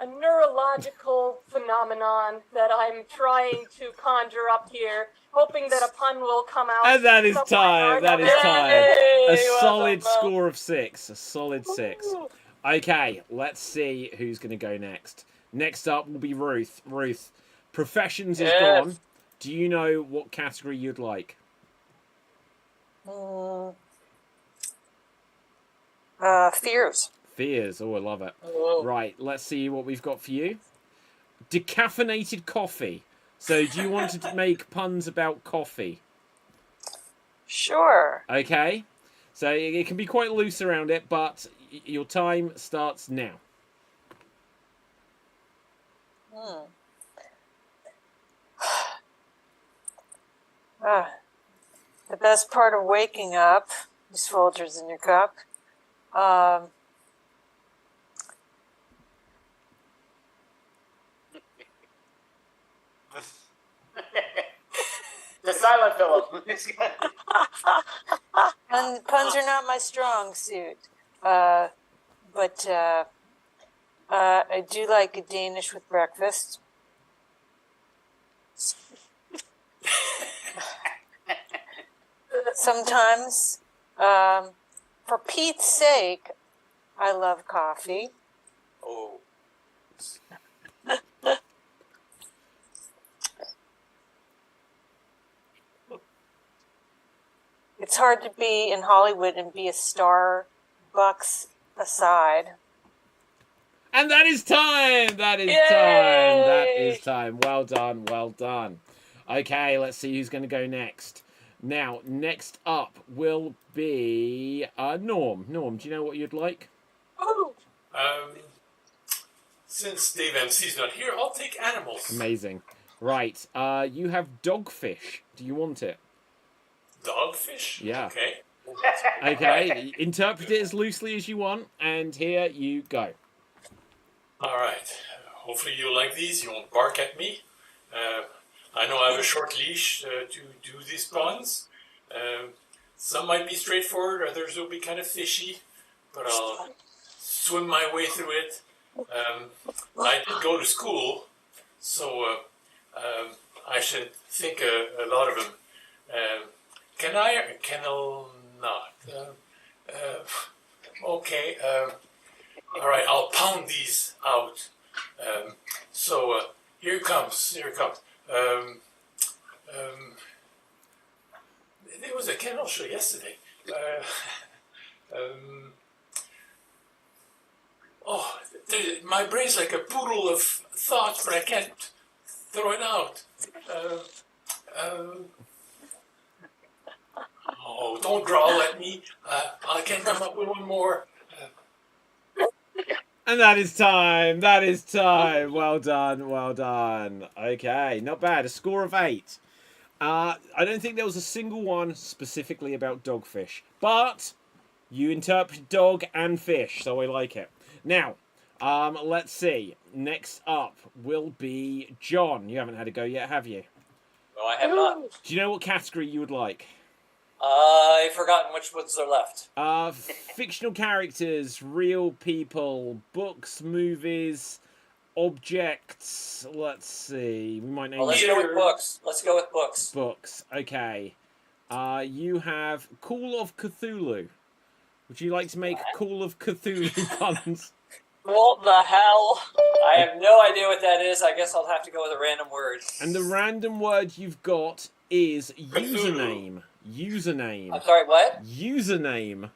neurological phenomenon that I'm trying to conjure up here, hoping that a pun will come out.
And that is time. That is time. A
Yay!
solid
Well done,
score of 6. A solid 6.
Woo.
Okay, let's see who's going to go next. Next up will be Ruth. Ruth, professions is gone. Do you know what category you'd like?
Fears.
Fears. Oh, I love it.
Oh.
Right, let's see what we've got for you. Decaffeinated coffee. So, do you want to make puns about coffee?
Sure.
Okay. So, it can be quite loose around it, but your time starts now.
The best part of waking up, these Folgers in your cup.
The silent Philip.
Puns are not my strong suit, but I do like a Danish with breakfast. Sometimes, for Pete's sake, I love coffee.
Oh.
It's hard to be in Hollywood and be a Starbucks aside.
And that is time! That is
Yay!
time! That is time. Well done, well done. Okay, let's see who's going to go next. Now, next up will be Norm. Norm, do you know what you'd like?
Since Dave MC's not here, I'll take animals.
Amazing. Right, you have dogfish. Do you want it?
Dogfish?
Yeah.
Okay.
Okay, interpret it as loosely as you want, and here you go.
All right. Hopefully you'll like these. You won't bark at me. I know I have a short leash to do these puns. Some might be straightforward, others will be kind of fishy, but I'll swim my way through it. I did go to school, so I should think a lot of them. Can I or can I not? Okay. All right, I'll pound these out. So here it comes. Here it comes. There was a kennel show yesterday. My brain's like a poodle of thoughts, but I can't throw it out. Oh, don't growl at me. I can come up with one more.
And that is time. That is time. Well done. Well done. Okay, not bad. A score of 8. I don't think there was a single one specifically about dogfish, but you interpret dog and fish, so I like it. Now, let's see. Next up will be John. You haven't had a go yet, have you?
No, I have not.
Do you know what category you would like?
I've forgotten which ones are left.
Fictional characters, real people, books, movies, objects. Let's see. We might name.
Well, let's go with books. Let's go with books.
Books. Okay. You have Call of Cthulhu. Would you like to make Call of Cthulhu puns?
What the hell?
I have no idea what that is. I guess I'll have to go with a random word.
And the random word you've got is
Cthulhu.
username. Username.
I'm sorry, what?
Username.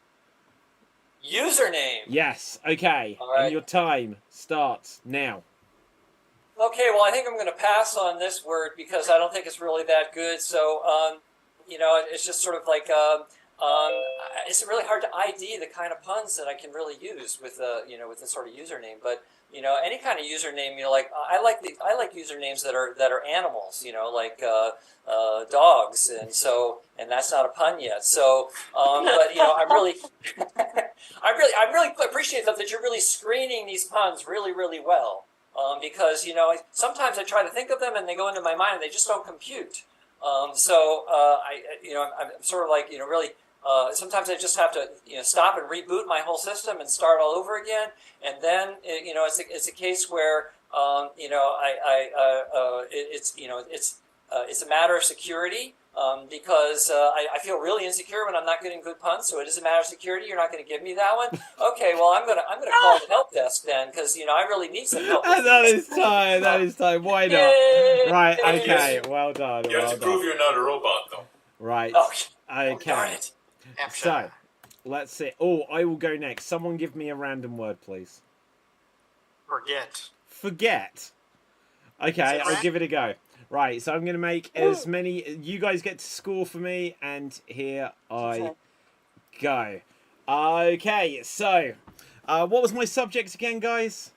Username.
Yes. Okay.
All right.
And your time starts now.
Okay, well, I think I'm going to pass on this word because I don't think it's really that good. So, it's just sort of like, it's really hard to ID the kind of puns that I can really use with, with this sort of username. But any kind of username, I like usernames that are animals, like dogs, and that's not a pun yet. So, but I'm really, I really appreciate that you're really screening these puns really, really well. Because sometimes I try to think of them and they go into my mind and they just don't compute. I'm sort of like really. Sometimes I just have to stop and reboot my whole system and start all over again. And then it's a case where it's a matter of security. Because I feel really insecure when I'm not getting good puns, so it is a matter of security. You're not going to give me that one, okay? Well, I'm gonna call the help desk then, because I really need some help.
That is time. That is time. Why not?
Yay.
Right. Okay. Well done.
You have
Well
to prove
done.
you're not a robot, though.
Right.
Oh, darn
Okay.
it!
So, let's see. Oh, I will go next. Someone give me a random word, please.
Forget.
Forget. Okay, I'll give it a go. Right, so I'm going to make as many... You guys get to score for me, and here I go. Okay, so... what was my subject again, guys?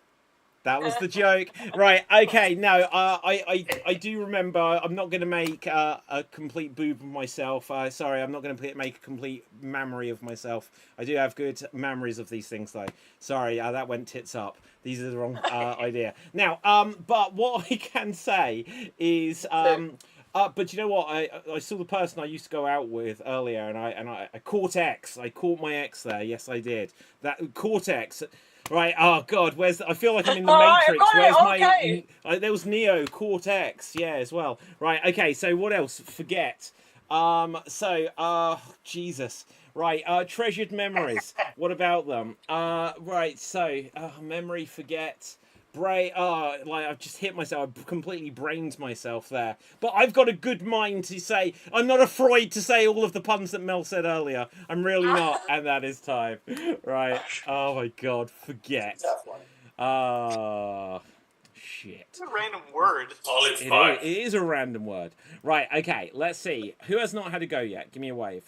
That was the joke. Right, okay, no, I do remember. I'm not going to make a complete boob of myself. Sorry, I'm not going to make a complete memory of myself. I do have good memories of these things, though. Sorry, that went tits up. These are the wrong idea. Now, but what I can say is... but you know what? I saw the person I used to go out with earlier, and I caught X. I caught my ex there. Yes, I did. That Cortex... Right, oh god, I feel like I'm in the Matrix. Where's my... there was NeoCortex, yeah, as well. Right, okay, so what else? Forget. Jesus. Right, treasured memories. What about them? Right, so, memory, forget... I've just hit myself. I've completely brained myself there. But I've got a good mind to say. I'm not afraid to say all of the puns that Mel said earlier. I'm really not. And that is time. Right. Oh my god. Forget. Shit.
It's a random word.
It is a random word. Right. Okay. Let's see. Who has not had a go yet? Give me a wave.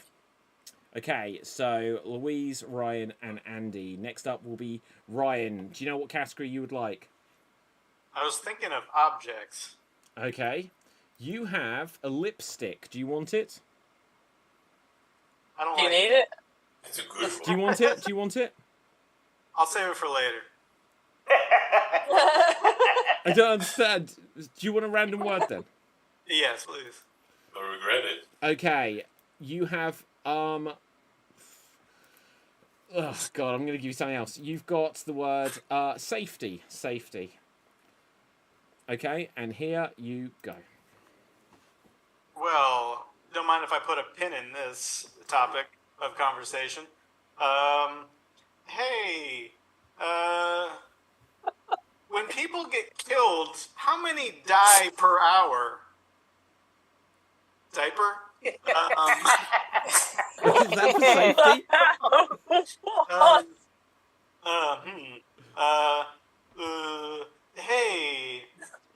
Okay, so Louise, Ryan, and Andy. Next up will be Ryan. Do you know what category you would like?
I was thinking of objects.
Okay. You have a lipstick. Do you want it?
I don't
Do you
like
need it?
It's a good one.
Do you want it? Do you want it?
I'll save it for later.
I don't understand. Do you want a random word then?
Yes, please.
I regret it.
Okay. You have oh god, I'm going to give you something else. You've got the word safety. Safety. Okay, and here you go.
Well, don't mind if I put a pin in this topic of conversation. Hey, when people get killed, how many die per hour? Diaper?
Is that for safety?
Hey,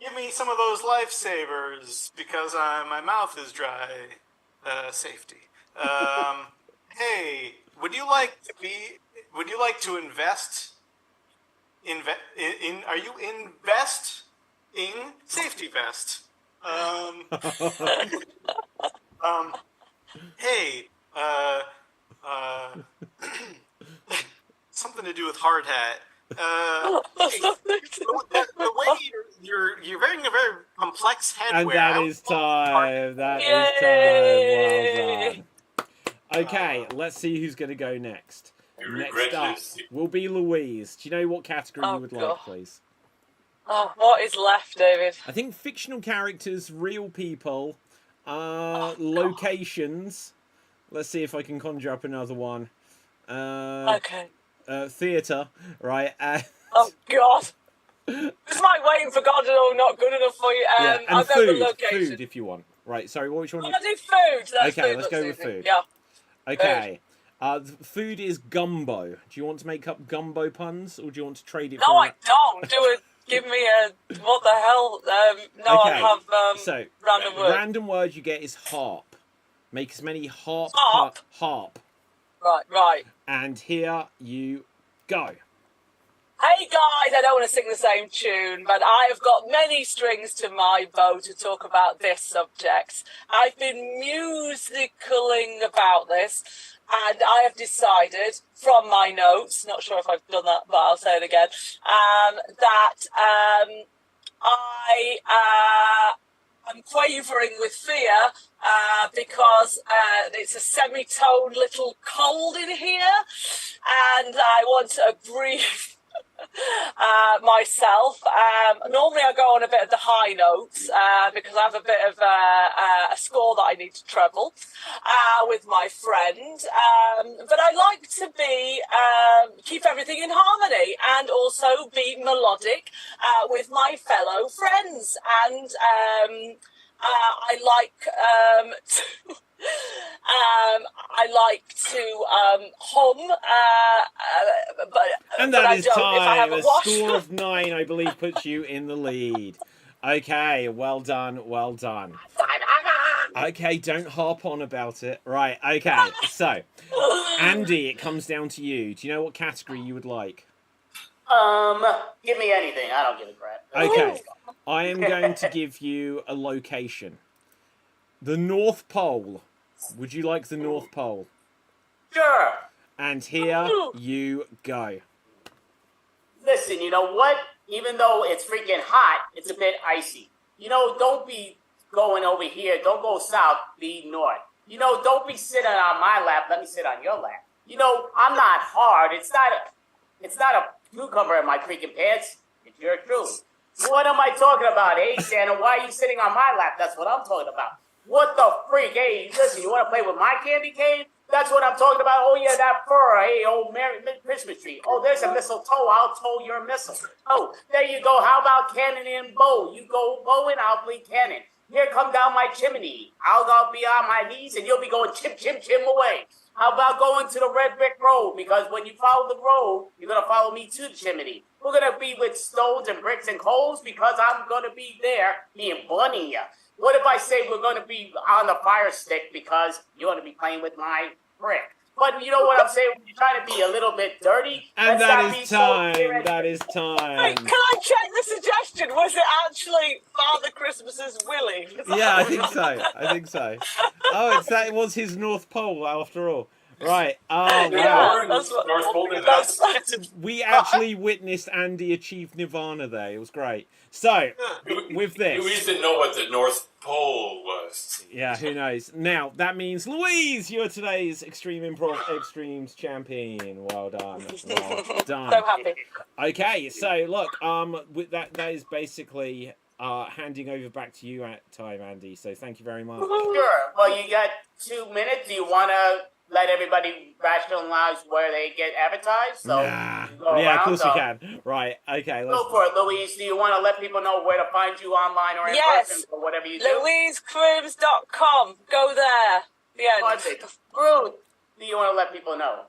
give me some of those lifesavers because my mouth is dry. Safety. Hey, would you like to invest Are you investing safety vest? Hey, something to do with hard hat. Hey, the way you're wearing a very complex headwear.
And that is time. That is time. Well done. Okay, let's see who's going to go next. Next up will be Louise. Do you know what category you would like, please?
Oh, what is left, David?
I think fictional characters, real people, locations. Let's see if I can conjure up another one.
Okay.
Theatre, right?
Oh, God. It's like waiting for God to know not good enough for you.
Yeah, and
I'll go with location.
food if you want. Right, sorry, which one?
I'm going to do food. That's
okay,
food.
let's go with food.
Yeah.
Okay. Food is gumbo. Do you want to make up gumbo puns, or do you want to trade it?
No, I don't. Give me a what the hell? No,
okay.
I'll have
so
random word.
Random word you get is harp. Make as many harp.
Right.
And here you go.
Hey guys, I don't want to sing the same tune, but I have got many strings to my bow to talk about this subject. I've been musicaling about this, and I have decided from my notes, not sure if I've done that, but I'll say it again, that I'm quavering with fear because it's a semitone little cold in here, and I want to breathe myself. Normally I go on a bit of the high notes because I have a bit of a score that I need to treble with my friend, but I like to be keep everything in harmony and also be melodic with my fellow friends, and I like to hum,
and
but
that
I
is
don't
time.
if I have
A
a wash.
score of 9, I believe, puts you in the lead. Okay, well done. Okay, don't harp on about it. Right, okay, so, Andy, it comes down to you. Do you know what category you would like?
Give me anything. I don't give a crap.
Okay, I am going to give you a location. The North Pole. Would you like the North Pole?
Sure.
And here you go.
Listen, you know what? Even though it's freaking hot, it's a bit icy. You know, don't be going over here. Don't go south, be north. You know, don't be sitting on my lap. Let me sit on your lap. You know, I'm not hard. It's not a cucumber in my freaking pants. It's your truth. What am I talking about? Hey, Santa, why are you sitting on my lap? That's what I'm talking about. What the freak? Hey, listen, you want to play with my candy cane? That's what I'm talking about. Oh, yeah, that fur. Hey, old Christmas tree. Oh, there's a mistletoe. I'll tow your missile. Oh, there you go. How about cannon and bow? You go bow and I'll play cannon. Here, come down my chimney. I'll be on my knees and you'll be going chim, chim, chim away. How about going to the red brick road? Because when you follow the road, you're going to follow me to the chimney. We're going to be with stones and bricks and coals because I'm going to be there being bunny ya. What if I say we're going to be on the fire stick because you're going to be playing with my brick? But you know what I'm saying? You're trying to be a little bit dirty.
And that is time. That is time.
Wait, can I check the suggestion? Was it actually Father Christmas's Willie?
Yeah, I think so. Oh, it was his North Pole after all. Right. Oh,
yeah,
wow. We actually witnessed Andy achieve Nirvana there. It was great. So, with this...
Louise didn't know what the North Pole was.
Yeah, who knows? Now, that means, Louise, you're today's Extreme Improv Extremes champion. Well done. Well done.
So happy.
Okay, so, look, with that is basically... handing over back to you at time, Andy. So thank you very much.
Sure. Well, you got 2 minutes. Do you want to let everybody rationalize where they get advertised? So
yeah, of course we can. Right. Okay. Let's
go for it, Louise. Do you want to let people know where to find you online or in person or whatever you do?
LouiseCrims.com. Go there. Yeah.
Ruth, do you want to let people know?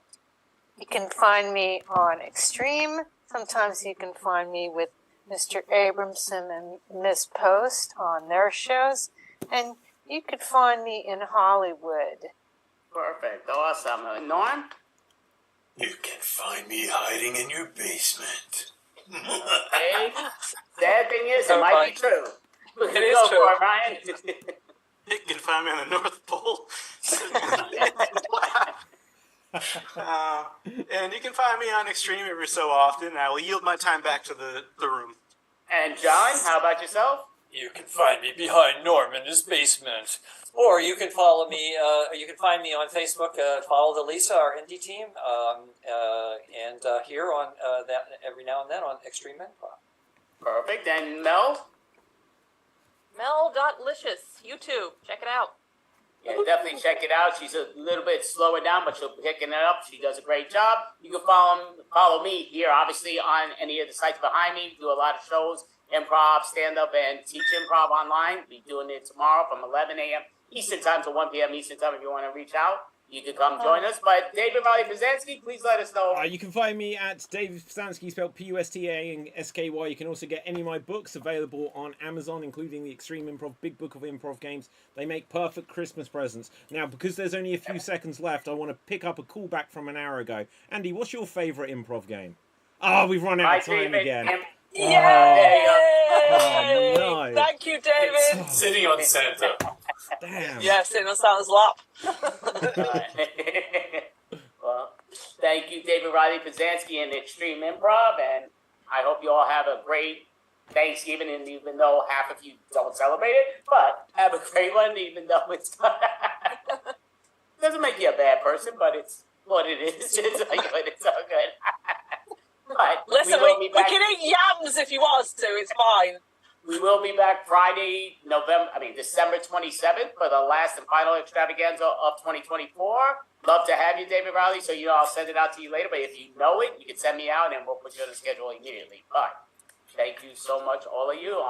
You can find me on Extreme. Sometimes you can find me with Mr. Abramson and Miss Post on their shows. And you could find me in Hollywood.
Perfect. Awesome. Norm?
You can find me hiding in your basement.
Okay. Sad thing is, it
So
might
funny.
be true.
It is
Go
true.
for it, Ryan.
You can find me on the North Pole. And you can find me on Extreme every so often. I will yield my time back to the room.
And John, how about yourself?
You can find me behind Norm in his basement. Or you can follow me, you can find me on Facebook, follow the Lisa, our indie team, and here on that every now and then on Extreme Improv.
Perfect. And Mel?
Mel.licious, YouTube. Check it out.
Yeah, definitely check it out. She's a little bit slower down, but she'll be picking it up. She does a great job. You can follow me here, obviously, on any of the sites behind me. Do a lot of shows, improv, stand-up, and teach improv online. We'll be doing it tomorrow from 11 a.m. Eastern Time to 1 p.m. Eastern Time. If you want to reach out, you can come join us. But David Riley-Pazanski, please let us know.
You can find me at David Pazanski, spelled P-U-S-T-A and S-K-Y. You can also get any of my books available on Amazon, including the Extreme Improv Big Book of Improv Games. They make perfect Christmas presents. Now, because there's only a few seconds left, I want to pick up a callback from an hour ago. Andy, what's your favourite improv game? Oh, we've run out of time again.
Yay!
Oh, no.
Thank you, David.
Sitting on Santa.
Damn.
Yeah, sitting on Santa's lap.
Well, thank you, David Riley-Pazanski and Extreme Improv, and I hope you all have a great Thanksgiving, and even though half of you don't celebrate it, but have a great one, even though it's doesn't make you a bad person, but it's what it is. It's all good. It's all good. But
Listen, we can eat yams if you want us to. It's fine.
We will be back Friday, December 27th for the last and final extravaganza of 2024. Love to have you, David Riley. So, I'll send it out to you later. But if you know it, you can send me out and we'll put you on the schedule immediately. But thank you so much, all of you.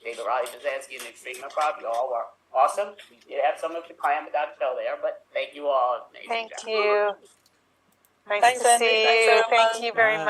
David Riley-Pazanski and Extreme Improv. You all were awesome. We did have some of you clam without a show there, but thank you all. Amazing
Thank
job.
you. Nice
Thanks,
to
Andy.
see
Thanks,
you.
everyone.
Thank you very much.